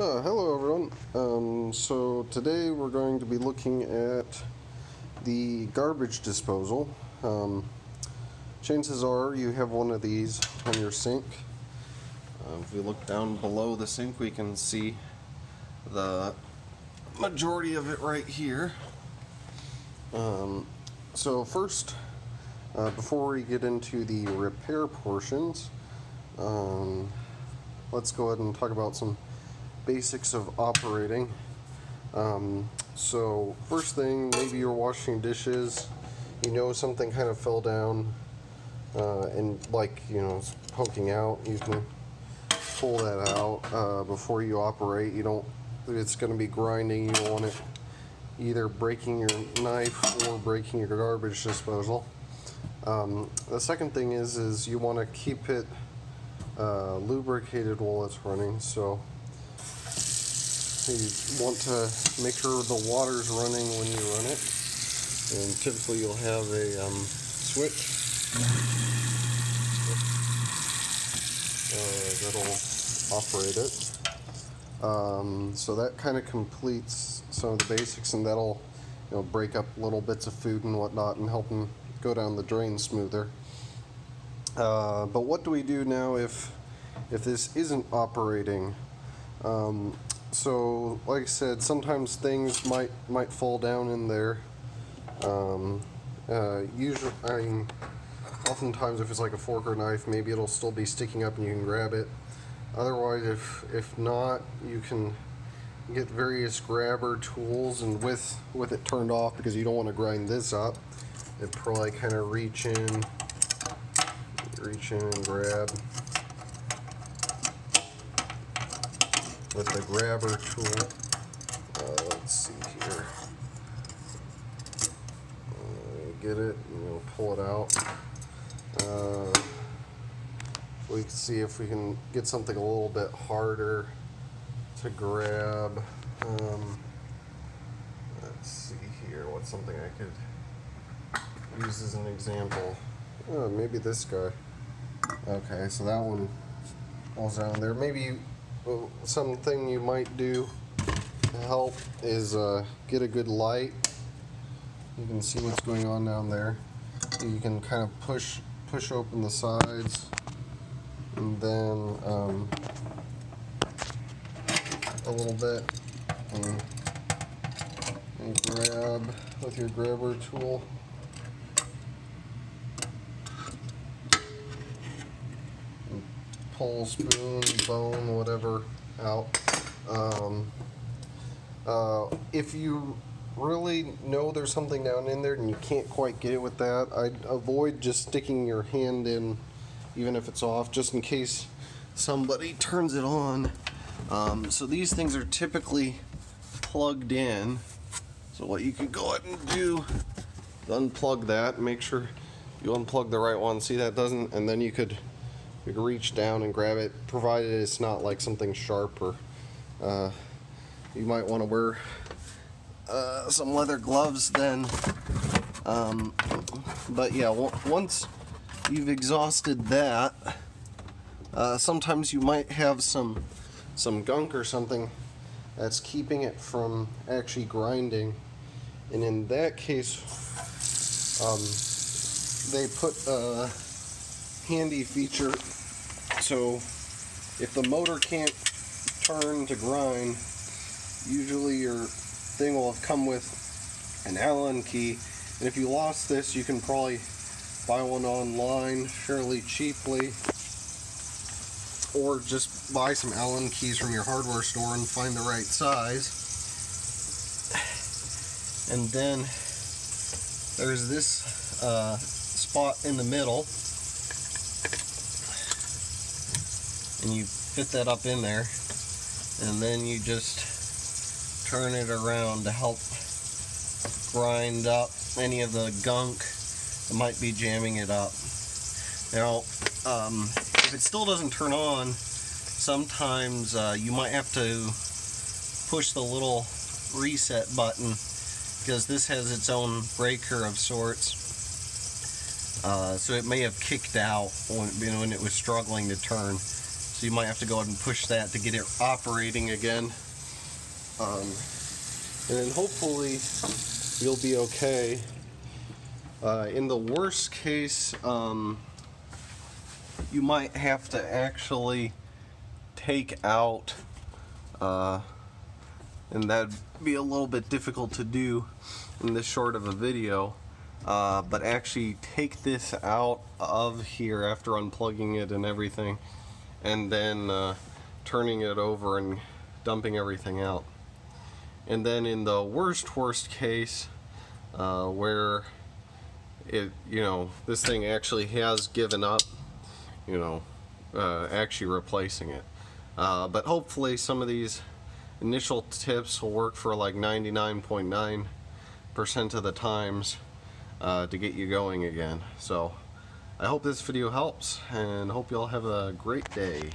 Hello everyone. So today we're going to be looking at the garbage disposal. Chances are you have one of these on your sink. If we look down below the sink, we can see the majority of it right here. So first, before we get into the repair portions, let's go ahead and talk about some basics of operating. So first thing, maybe you're washing dishes, you know something kind of fell down and it's poking out. You can pull that out before you operate. It's going to be grinding. You don't want it either breaking your knife or breaking your garbage disposal. The second thing is you want to keep it lubricated while it's running. So you want to make sure the water's running when you run it, and typically you'll have a switch that'll operate it. So that kind of completes some of the basics, and that'll break up little bits of food and whatnot and help them go down the drain smoother. But what do we do now if this isn't operating? So, like I said, sometimes things might fall down in there. Oftentimes, if it's like a fork or knife, maybe it'll still be sticking up and you can grab it. Otherwise, if not, you can get various grabber tools, and with it turned off, because you don't want to grind this up, it probably kind of reach in and grab. With the grabber tool, let's see here, get it, and we'll pull it out. We can see if we can get something a little bit harder to grab. Let's see here, what's something I could use as an example. Maybe this guy. Okay, so that one falls down there. Maybe something you might do to help is get a good light. You can see what's going on down there. You can kind of push open the sides, and then a little bit, and grab with your grabber tool. Pull, spoon, bone, whatever out. If you really know there's something down in there and you can't quite get it with that, I'd avoid just sticking your hand in, even if it's off, just in case somebody turns it on. So these things are typically plugged in. So what you can go ahead and do is unplug that, make sure you unplug the right one. See, that doesn't, and then you could reach down and grab it, provided it's not like something sharp, or you might want to wear some leather gloves then. But yeah, once you've exhausted that, sometimes you might have some gunk or something that's keeping it from actually grinding, and in that case they put a handy feature. So if the motor can't turn to grind, usually your thing will have come with an Allen key, and if you lost this, you can probably buy one online fairly cheaply, or just buy some Allen keys from your hardware store and find the right size. And then there's this spot in the middle, and you fit that up in there, and then you just turn it around to help grind up any of the gunk that might be jamming it up. Now, if it still doesn't turn on, sometimes you might have to push the little reset button, because this has its own breaker of sorts. So it may have kicked out when it was struggling to turn. So you might have to go ahead and push that to get it operating again. And then hopefully you'll be okay. In the worst case, you might have to actually take out, and that'd be a little bit difficult to do in this short of a video, but actually take this out of here after unplugging it and everything, and then turning it over and dumping everything out. And then in the worst case, where it, this thing actually has given up, actually replacing it. But hopefully some of these initial tips will work for like 99.9% of the times to get you going again. So I hope this video helps, and hope you all have a great day.